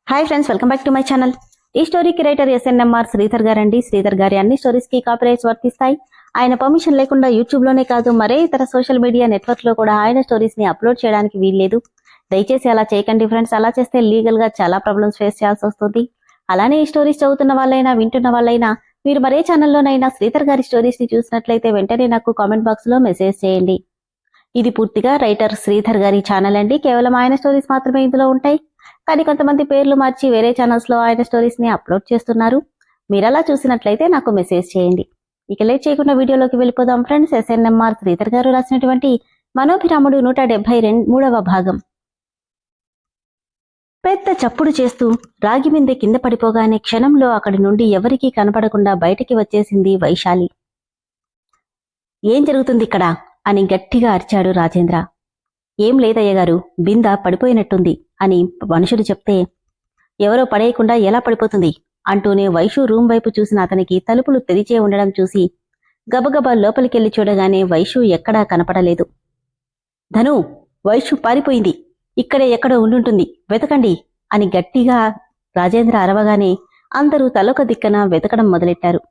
Hi friends, welcome back to my channel. ఈ స్టోరీకి writer SNMR Sridhar గారండి. శ్రీధర్ గారి అన్ని స్టోరీస్ కి కాపీరైట్స్ వర్తిస్తాయి. ఆయన పర్మిషన్ లేకుండా యూట్యూబ్ లోనే కాదు మరే ఇతర సోషల్ మీడియా నెట్వర్క్ లో కూడా ఆయన స్టోరీస్ ని అప్లోడ్ చేయడానికి వీల్లేదు. దయచేసి అలా చేయకండి ఫ్రెండ్స్. అలా చేస్తే లీగల్ గా చాలా ప్రాబ్లమ్స్ ఫేస్ చేయాల్సి వస్తుంది. అలానే ఈ స్టోరీస్ చదువుతున్న వాళ్ళైనా వింటున్న వాళ్ళైనా మీరు మరే ఛానల్లోనైనా శ్రీధర్ గారి స్టోరీస్ ని చూసినట్లయితే వెంటనే నాకు కామెంట్ బాక్స్ లో మెసేజ్ చేయండి. ఇది పూర్తిగా రైటర్ శ్రీధర్ గారి ఛానల్ అండి. కేవలం ఆయన స్టోరీస్ మాత్రమే ఇందులో ఉంటాయి. కానీ కొంతమంది పేర్లు మార్చి వేరే ఛానల్స్ లో ఆయన స్టోరీస్ ని అప్లోడ్ చేస్తున్నారు. మీరు అలా చూసినట్లయితే నాకు మెసేజ్ చేయండి. ఇక లేట్ చేయకుండా వీడియోలోకి వెళ్ళిపోదాం ఫ్రెండ్స్. ఎస్ఎన్ఎంఆర్ శ్రీధర్ గారు రాసినటువంటి మనోభిరాముడు 173వ భాగం. పెద్ద చప్పుడు చేస్తూ రాగి మిందె కింద పడిపోగానే క్షణంలో అక్కడి నుండి ఎవరికీ కనపడకుండా బయటికి వచ్చేసింది వైశాలి. ఏం జరుగుతుంది ఇక్కడ అని గట్టిగా అరిచాడు రాజేంద్ర. ఏం లేదయ్యగారు, బింద పడిపోయినట్టుంది అని మనుషులు చెప్తే, ఎవరో పడేయకుండా ఎలా పడిపోతుంది అంటూనే వైషు రూమ్ వైపు చూసిన అతనికి తలుపులు తెరిచే ఉండడం చూసి గబగబా లోపలికెళ్లి చూడగానే వైషు ఎక్కడా కనపడలేదు. ధను, వైషు పారిపోయింది, ఇక్కడే ఎక్కడో ఉండుంటుంది, వెతకండి అని గట్టిగా రాజేంద్ర అరవగానే అందరూ తలొక దిక్కన వెతకడం మొదలెట్టారు.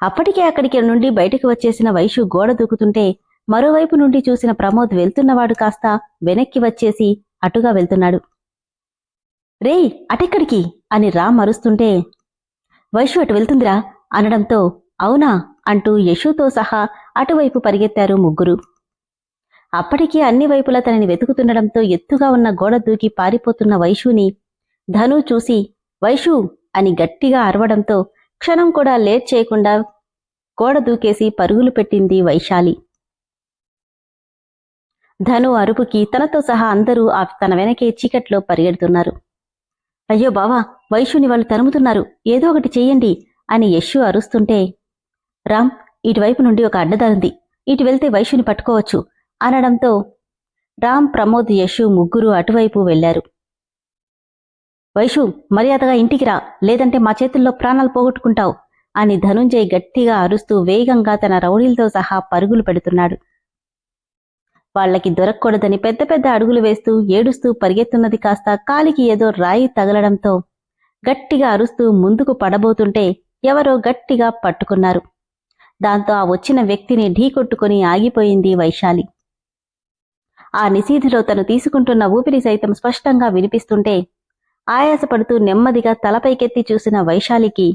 అప్పటికే అక్కడికి నుండి బయటకు వచ్చేసిన వైషు గోడ దూకుతుంటే మరోవైపు నుండి చూసిన ప్రమోద్ వెళ్తున్నవాడు కాస్త వెనక్కి వచ్చేసి అటుగా వెళ్తున్నాడు. రేయ్, అటెక్కడికి అని రామ్ అరుస్తుంటే, వైషు అటు వెళ్తుందిరా అనడంతో అవునా అంటూ యశుతో సహా అటువైపు పరిగెత్తారు ముగ్గురు. అప్పటికీ అన్ని వైపులా తనని వెతుకుతుండడంతో ఎత్తుగా ఉన్న గోడ దూకి పారిపోతున్న వైషుని ధను చూసి వైషు అని గట్టిగా అరవడంతో క్షణం కూడా లేట్ చేయకుండా గోడ దూకేసి పరుగులు పెట్టింది వైశాలి. ధను అరుపుకి తనతో సహా అందరూ తన వెనకే చీకట్లో పరిగెడుతున్నారు. అయ్యో బావా, వైషుని వాళ్ళు తరుముతున్నారు, ఏదో ఒకటి చెయ్యండి అని యశు అరుస్తుంటే, రామ్, ఇటువైపు నుండి ఒక అడ్డదారుంది, ఇటు వెళ్తే వైషుని పట్టుకోవచ్చు అనడంతో రామ్, ప్రమోద్, యశు ముగ్గురు అటువైపు వెళ్లారు. వైషు, మర్యాదగా ఇంటికి రా, లేదంటే మా చేతుల్లో ప్రాణాలు పోగొట్టుకుంటావు అని ధనుంజయ్ గట్టిగా అరుస్తూ వేగంగా తన రౌడీలతో సహా పరుగులు పెడుతున్నాడు. వాళ్లకి దొరక్కూడదని పెద్ద పెద్ద అడుగులు వేస్తూ ఏడుస్తూ పరిగెత్తున్నది కాస్త కాలికి ఏదో రాయి తగలడంతో గట్టిగా అరుస్తూ ముందుకు పడబోతుంటే ఎవరో గట్టిగా పట్టుకున్నారు. దాంతో ఆ వచ్చిన వ్యక్తిని ఢీకొట్టుకుని ఆగిపోయింది వైశాలి. ఆ నిశీధిలో తను తీసుకుంటున్న ఊపిరి సైతం స్పష్టంగా వినిపిస్తుంటే ఆయాసపడుతూ నెమ్మదిగా తలపైకెత్తి చూసిన వైశాలికి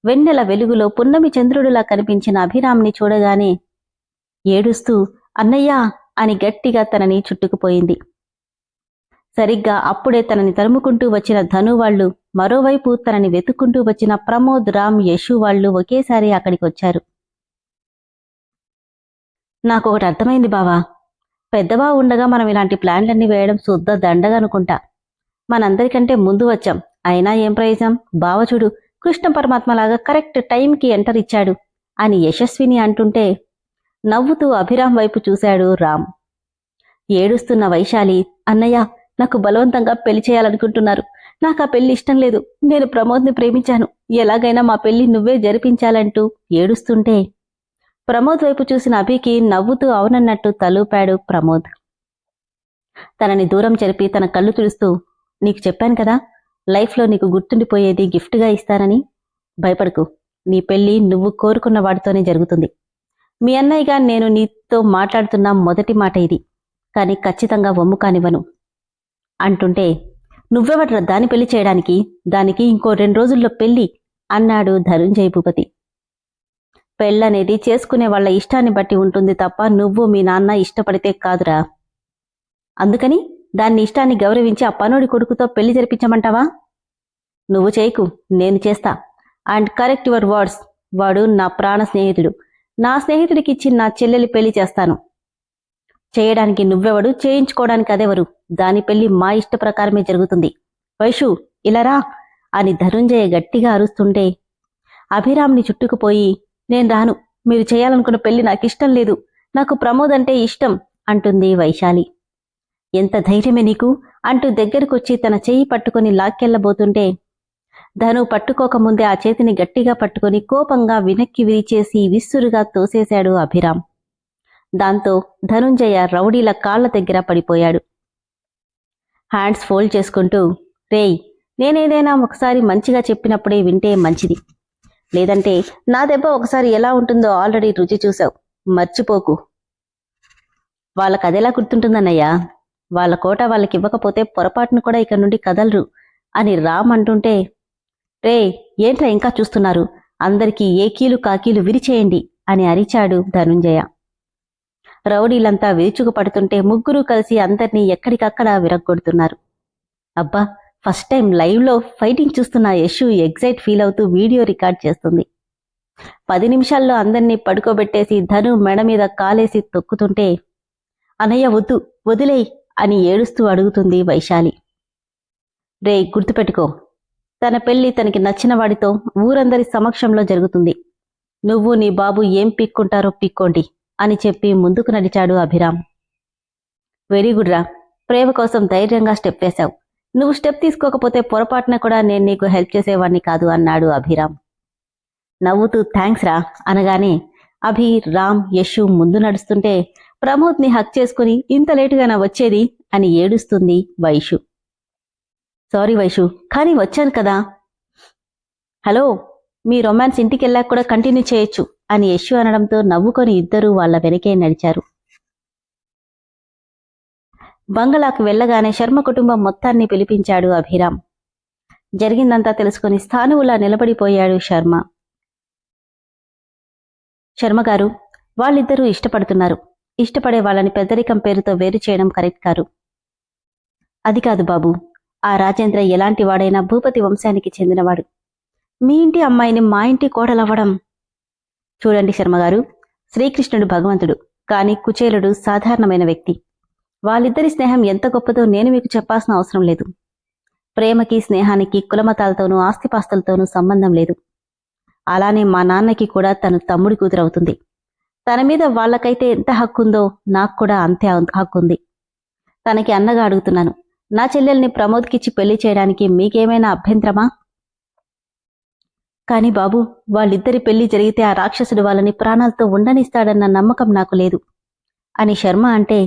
వెన్నెల వెలుగులో పున్నమి చంద్రుడిలా కనిపించిన అభిరామ్ని చూడగానే ఏడుస్తూ అన్నయ్యా అని గట్టిగా తనని చుట్టుకుపోయింది. సరిగ్గా అప్పుడే తనని తరుముకుంటూ వచ్చిన ధను వాళ్లు, మరోవైపు తనని వెతుక్కుంటూ వచ్చిన ప్రమోద్, రామ్, యశు వాళ్లు ఒకేసారి అక్కడికొచ్చారు. నాకొకటి అర్థమైంది బావా, పెద్దవా ఉండగా మనం ఇలాంటి ప్లాన్లన్నీ వేయడం శుద్ధ దండగనుకుంటా. మనందరికంటే ముందు వచ్చాం, అయినా ఏం ప్రయోజనం, బావ చూడు కృష్ణ పరమాత్మలాగా కరెక్ట్ టైంకి ఎంటర్ ఇచ్చాడు అని యశస్విని అంటుంటే నవ్వుతూ అభిరామ్ వైపు చూశాడు రామ్. ఏడుస్తున్న వైశాలి, అన్నయ్య, నాకు బలవంతంగా పెళ్లి చేయాలనుకుంటున్నారు, నాకు ఆ పెళ్లి ఇష్టం లేదు, నేను ప్రమోద్ని ప్రేమించాను, ఎలాగైనా మా పెళ్లి నువ్వే జరిపించాలంటూ ఏడుస్తుంటే ప్రమోద్ వైపు చూసిన అభికి నవ్వుతూ అవునన్నట్టు తలూపాడు ప్రమోద్. తనని దూరం చెరిపి తన కళ్ళు తుడుస్తూ, నీకు చెప్పాను కదా, లైఫ్లో నీకు గుర్తుండిపోయేది గిఫ్ట్గా ఇస్తానని, భయపడకు, నీ పెళ్లి నువ్వు కోరుకున్న వాడితోనే జరుగుతుంది. మీ అన్నయ్యగా నేను నీతో మాట్లాడుతున్న మొదటి మాట ఇది, కానీ ఖచ్చితంగా వమ్ము కానివ్వను అంటుంటే, నువ్వెవడ్రా దాని పెళ్లి చేయడానికి, దానికి ఇంకో 2 రోజుల్లో పెళ్లి అన్నాడు ధనుంజయ్ భూపతి. పెళ్ళనేది చేసుకునే వాళ్ల ఇష్టాన్ని బట్టి ఉంటుంది తప్ప నువ్వు మీ నాన్న ఇష్టపడితే కాదురా. అందుకని దాన్ని ఇష్టాన్ని గౌరవించి ఆ పనోడి కొడుకుతో పెళ్లి జరిపించమంటావా? నువ్వు చేయకు, నేను చేస్తా. అండ్ కరెక్ట్ యువర్ వర్డ్స్, వాడు నా ప్రాణ స్నేహితుడు, నా స్నేహితుడికిచ్చి నా చెల్లెలి పెళ్లి చేస్తాను. చేయడానికి నువ్వెవడు, చేయించుకోవడానికి అదెవరు, దాని పెళ్లి మా ఇష్ట ప్రకారమే జరుగుతుంది. వైషు, ఇలారా అని ధనుంజయ గట్టిగా అరుస్తుంటే అభిరామ్ని చుట్టుకుపోయి, నేను రాను, మీరు చేయాలనుకున్న పెళ్లి నాకిష్టం లేదు, నాకు ప్రమోద్ అంటే ఇష్టం అంటుంది వైశాలి. ఎంత ధైర్యమే నీకు అంటూ దగ్గరకొచ్చి తన చెయ్యి పట్టుకుని లాక్కెళ్లబోతుంటే ధను పట్టుకోకముందే ఆ చేతిని గట్టిగా పట్టుకుని కోపంగా వెనక్కి విరిచేసి విస్సురుగా తోసేశాడు అభిరామ్. దాంతో ధనుంజయ రౌడీల కాళ్ల దగ్గర పడిపోయాడు. హ్యాండ్స్ ఫోల్డ్ చేసుకుంటూ, రేయ్, నేనేదైనా ఒకసారి మంచిగా చెప్పినప్పుడే వింటే మంచిది. లేదంటే నా దెబ్బ ఒకసారి ఎలా ఉంటుందో ఆల్రెడీ రుచి చూసావు, మర్చిపోకు. వాళ్ళకదెలా గుర్తుంటుందన్నయ్యా? వాళ్ళ కోట వాళ్ళకివ్వకపోతే పొరపాటును కూడా ఇక నుండి కదలరు అని రామ్ అంటుంటే, రే ఏంట్రా ఇంకా చూస్తున్నారు, అందరికీ ఏకీలు కాకీలు విరిచేయండి అని అరిచాడు ధనుంజయ. రౌడీలంతా విరుచుకుపడుతుంటే ముగ్గురూ కలిసి అందర్నీ ఎక్కడికక్కడ విరగ్గొడుతున్నారు. అబ్బా, ఫస్ట్ టైం లైవ్లో ఫైటింగ్ చూస్తున్న యశు ఎగ్జైట్ ఫీల్ అవుతూ వీడియో రికార్డ్ చేస్తుంది. 10 నిమిషాల్లో అందర్నీ పడుకోబెట్టేసి ధను మెడ మీద కాలేసి తొక్కుతుంటే, అనయ్య వద్దు, వదిలేయ్ అని ఏడుస్తూ అడుగుతుంది వైశాలి. రే గుర్తుపెట్టుకో, తన పెళ్లి తనకి నచ్చిన వాడితో ఊరందరి సమక్షంలో జరుగుతుంది. నువ్వు నీ బాబు ఏం పిక్కుంటారో పిక్కోండి అని చెప్పి ముందుకు నడిచాడు అభిరామ్. వెరీ గుడ్ రా, ప్రేమ కోసం ధైర్యంగా స్టెప్ వేశావు. నువ్వు స్టెప్ తీసుకోకపోతే పొరపాటున కూడా నేను నీకు హెల్ప్ చేసేవాణ్ణి కాదు అన్నాడు అభిరామ్. నవ్వుతూ థ్యాంక్స్ రా అనగానే అభి, రామ్, యశు ముందు నడుస్తుంటే ప్రమోద్ని హక్ చేసుకుని ఇంత లేటుగానా వచ్చేది అని ఏడుస్తుంది వైషు. సారీ వైషు, కానీ వచ్చాను కదా. హలో, మీ రొమాన్స్ ఇంటికెళ్ళాక కూడా కంటిన్యూ చేయొచ్చు అని యశు అనడంతో నవ్వుకొని ఇద్దరూ వాళ్ల వెనకే నడిచారు. బంగళాకు వెళ్లగానే శర్మ కుటుంబం మొత్తాన్ని పిలిపించాడు అభిరామ్. జరిగిందంతా తెలుసుకుని స్థానువులా నిలబడిపోయాడు శర్మ. శర్మగారు, వాళ్ళిద్దరూ ఇష్టపడుతున్నారు. ఇష్టపడే వాళ్ళని పెద్దరికం పేరుతో వేరు చేయడం కరెక్ట్ కాదు. అది కాదు బాబు, ఆ రాజేంద్ర ఎలాంటి వాడైనా భూపతి వంశానికి చెందినవాడు. మీ ఇంటి అమ్మాయిని మా ఇంటి కోడలవ్వడం. చూడండి శర్మగారు, శ్రీకృష్ణుడు భగవంతుడు, కాని కుచేలుడు సాధారణమైన వ్యక్తి. వాళ్ళిద్దరి స్నేహం ఎంత గొప్పదో నేను మీకు చెప్పాల్సిన అవసరం లేదు. ప్రేమకి స్నేహానికి కులమతాలతోనూ ఆస్తిపాస్తులతోనూ సంబంధం లేదు. అలానే మా నాన్నకి కూడా తను తమ్ముడి కూతురవుతుంది. తన మీద వాళ్లకైతే ఎంత హక్కుందో నాకు కూడా అంతే హక్కుంది. తనకి అన్నగా అడుగుతున్నాను, నా చెల్లెల్ని ప్రమోద్కిచ్చి పెళ్లి చేయడానికి మీకేమైనా అభ్యంతరమా? కాని బాబు, వాళ్ళిద్దరి పెళ్లి జరిగితే ఆ రాక్షసుడు వాళ్ళని ప్రాణాలతో ఉండనిస్తాడన్న నమ్మకం నాకు లేదు అని శర్మ అంటే,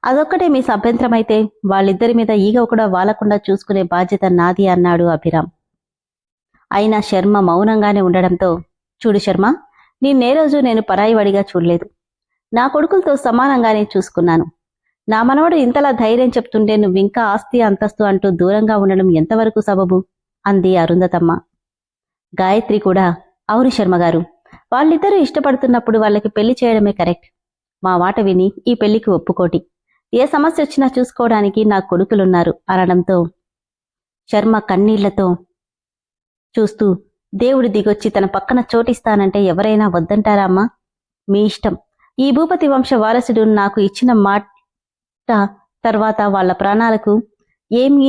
అదొక్కటే మీ అభ్యంతరమైతే వాళ్ళిద్దరి మీద ఈగ కూడా వాలకుండా చూసుకునే బాధ్యత నాది అన్నాడు అభిరామ్. అయినా శర్మ మౌనంగానే ఉండడంతో, చూడు శర్మ, నిన్నే రోజు నేను పరాయివాడిగా చూడలేదు. నా కొడుకులతో సమానంగానే చూసుకున్నాను. నా మనవడు ఇంతలా ధైర్యం చెప్తుంటే నువ్వింకా ఆస్తి అంతస్తు అంటూ దూరంగా ఉండడం ఎంతవరకు సబబు అంది అరుంధతమ్మ. గాయత్రి కూడా, అవును శర్మగారు, వాళ్ళిద్దరూ ఇష్టపడుతున్నప్పుడు వాళ్ళకి పెళ్లి చేయడమే కరెక్ట్. మా మాట విని ఈ పెళ్లికి ఒప్పుకోటి. ఏ సమస్య వచ్చినా చూసుకోవడానికి నా కొడుకులున్నారు అనడంతో శర్మ కన్నీళ్లతో చూస్తూ, దేవుడి దిగొచ్చి తన పక్కన చోటిస్తానంటే ఎవరైనా వద్దంటారా అమ్మా? మీ ఇష్టం. ఈ భూపతి వంశ వారసుడు నాకు ఇచ్చిన మాట తర్వాత వాళ్ల ప్రాణాలకు ఏమీ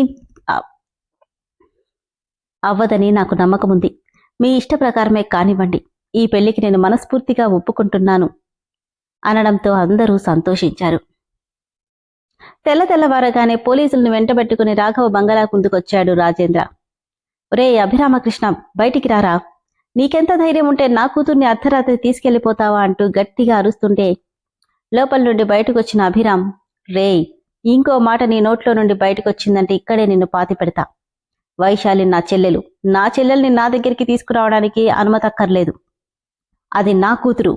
అవ్వదని నాకు నమ్మకముంది. మీ ఇష్ట ప్రకారమే కానివ్వండి. ఈ పెళ్లికి నేను మనస్ఫూర్తిగా ఒప్పుకుంటున్నాను అనడంతో అందరూ సంతోషించారు. తెల్లవారగానే పోలీసులను వెంటబెట్టుకుని రాఘవ బంగళా ముందుకొచ్చాడు రాజేంద్ర. ఒరే అభిరామకృష్ణ, బయటికి రారా, నీకెంత ధైర్యం ఉంటే నా కూతుర్ని అర్ధరాత్రి తీసుకెళ్లిపోతావా అంటూ గట్టిగా అరుస్తుంటే లోపల నుండి బయటకొచ్చిన అభిరామ్, రేయ్, ఇంకో మాట నీ నోట్లో నుండి బయటకొచ్చిందంటే ఇక్కడే నిన్ను పాతి పెడతా. వైశాలి నా చెల్లెలు. నా చెల్లెల్ని నా దగ్గరికి తీసుకురావడానికి అనుమతక్కర్లేదు. అది నా కూతురు.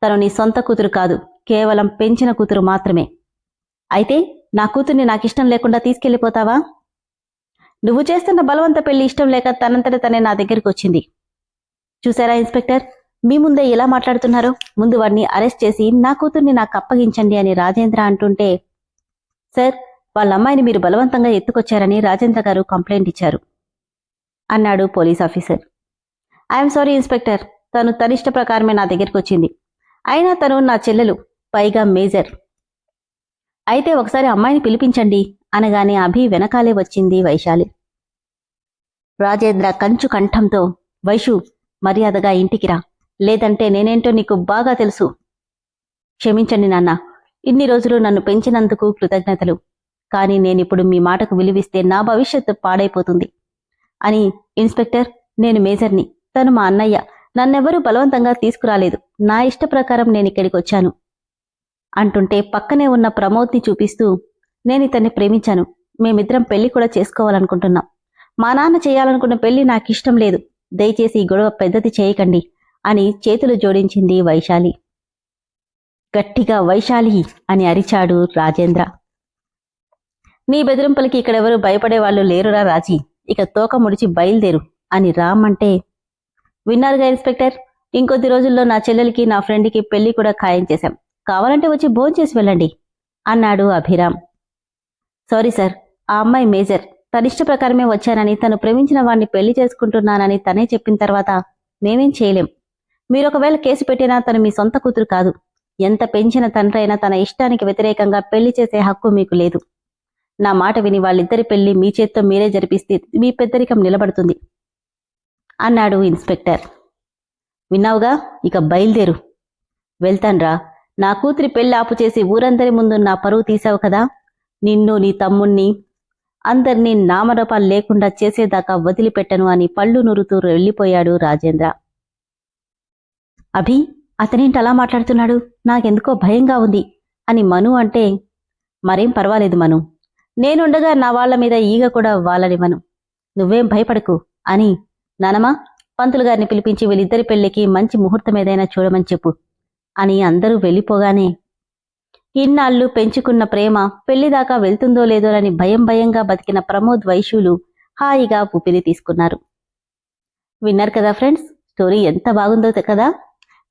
తను నీ సొంత కూతురు కాదు, కేవలం పెంచిన కూతురు మాత్రమే. అయితే నా కూతుర్ని నాకిష్టం లేకుండా తీసుకెళ్లిపోతావా? నువ్వు చేస్తున్న బలవంత పెళ్లి ఇష్టం లేక తనంతట తనే నా దగ్గరికి వచ్చింది. చూసారా ఇన్స్పెక్టర్, మీ ముందే ఎలా మాట్లాడుతున్నారో? ముందు వాడిని అరెస్ట్ చేసి నా కూతుర్ని నాకు అప్పగించండి అని రాజేంద్ర అంటుంటే, సార్, వాళ్ళ అమ్మాయిని మీరు బలవంతంగా ఎత్తుకొచ్చారని రాజేంద్ర గారు కంప్లైంట్ ఇచ్చారు అన్నాడు police officer. I'm sorry inspector, తను తనిష్ట ప్రకారమే నా దగ్గరికి వచ్చింది. అయినా తను నా చెల్లెలు, పైగా మేజర్. అయితే ఒకసారి అమ్మాయిని పిలిపించండి అనగానే అభి వెనకాలే వచ్చింది వైశాలి. రాజేంద్ర కంచు కంఠంతో, వైషు, మర్యాదగా ఇంటికి రా, లేదంటే నేనేంటో నీకు బాగా తెలుసు. క్షమించండి నాన్న, ఇన్ని రోజులు నన్ను పెంచినందుకు కృతజ్ఞతలు. కానీ నేనిప్పుడు మీ మాటకు విలువిస్తే నా భవిష్యత్తు పాడైపోతుంది అని. ఇన్స్పెక్టర్, నేను మేజర్ని, తను మా అన్నయ్య. నన్నెవరూ బలవంతంగా తీసుకురాలేదు. నా ఇష్ట ప్రకారం నేనిక్కడికి వచ్చాను అంటుంటే పక్కనే ఉన్న ప్రమోద్ని చూపిస్తూ, నేనితన్ని ప్రేమించాను. మేమిద్దరం పెళ్లి కూడా చేసుకోవాలనుకుంటున్నాం. మా నాన్న చేయాలనుకున్న పెళ్లి నాకిష్టం లేదు. దయచేసి ఈ గొడవ పెద్దది చేయకండి అని చేతులు జోడించింది వైశాలి. గట్టిగా వైశాలి అని అరిచాడు రాజేంద్ర. నీ బెదిరింపులకి ఇక్కడెవరూ భయపడేవాళ్లు లేరురా రాజీ. ఇక తోక ముడిచి బయలుదేరు అని రామ్మంటే, విన్నారుగా ఇన్స్పెక్టర్, ఇంకొద్ది రోజుల్లో నా చెల్లెలికి నా ఫ్రెండ్కి పెళ్లి కూడా ఖాయం చేశాం. కావాలంటే వచ్చి భోంచేసి వెళ్ళండి అన్నాడు అభిరామ్. సారీ సార్, ఆ అమ్మాయి మేజర్. తనిష్ట ప్రకారమే వచ్చానని, తను ప్రేమించిన వాడిని పెళ్లి చేసుకుంటున్నానని తనే చెప్పిన తర్వాత మేమేం చేయలేం. మీరొకవేళ కేసు పెట్టినా తను మీ సొంత కూతురు కాదు. ఎంత పెంచిన తండ్రైనా తన ఇష్టానికి వ్యతిరేకంగా పెళ్లి చేసే హక్కు మీకు లేదు. నా మాట విని వాళ్ళిద్దరి పెళ్లి మీ చేత్తో మీరే జరిపిస్తే మీ పెద్దరికం నిలబడుతుంది అన్నాడు ఇన్స్పెక్టర్. విన్నావుగా, ఇక బయలుదేరు. వెళ్తాన్రా. నా కూతురి పెళ్లి ఆపు చేసి ఊరందరి ముందు నా పరువు తీశావు కదా. నిన్ను, నీ తమ్ముణ్ణి, అందర్నీ నామరూపాలు లేకుండా చేసేదాకా వదిలిపెట్టను అని పళ్ళు నురుతూ వెళ్ళిపోయాడు రాజేంద్ర. అభి, అతనేంటి అలా మాట్లాడుతున్నాడు? నాకెందుకో భయంగా ఉంది అని మను అంటే, మరేం పర్వాలేదు మను, నేనుండగా నా వాళ్ల మీద ఈగ కూడా వాళ్ళనివ్వను. నువ్వేం భయపడకు అని నానమ్మా, పంతులు గారిని పిలిపించి వీళ్ళిద్దరి పెళ్లికి మంచి ముహూర్తం ఏదైనా చూడమని చెప్పు అని అందరూ వెళ్ళిపోగానే, ఇన్నాళ్ళు పెంచుకున్న ప్రేమ పెళ్లిదాకా వెళ్తుందో లేదోనని భయం భయంగా బతికిన ప్రమోద్, వైశూలు హాయిగా ఊపిరి తీసుకున్నారు. విన్నారు కదా ఫ్రెండ్స్, స్టోరీ ఎంత బాగుందో కదా.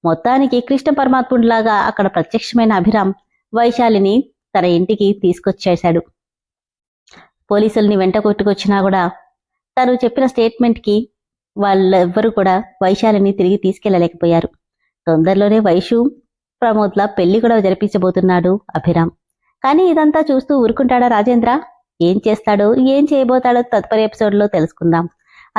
మొత్తానికి కృష్ణ పరమాత్ముడిలాగా అక్కడ ప్రత్యక్షమైన అభిరామ్ వైశాలిని తన ఇంటికి తీసుకొచ్చేశాడు. పోలీసుల్ని వెంట కొట్టుకొచ్చినా కూడా తను చెప్పిన స్టేట్మెంట్కి వాళ్ళెవ్వరూ కూడా వైశాలిని తిరిగి తీసుకెళ్లలేకపోయారు. తొందరలోనే వైశు, ప్రమోద్ల పెళ్లి కూడా జరిపించబోతున్నాడు అభిరామ్. కానీ ఇదంతా చూస్తూ ఊరుకుంటాడా రాజేంద్ర? ఏం చేస్తాడో, ఏం చేయబోతాడో తదుపరి ఎపిసోడ్లో తెలుసుకుందాం.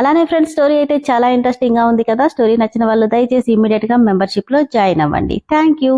అలానే ఫ్రెండ్స్, స్టోరీ అయితే చాలా ఇంట్రెస్టింగ్ గా ఉంది కదా. స్టోరీ నచ్చిన వాళ్ళు దయచేసి ఇమ్మీడియట్ గా మెంబర్షిప్ లో జాయిన్ అవ్వండి. Thank you.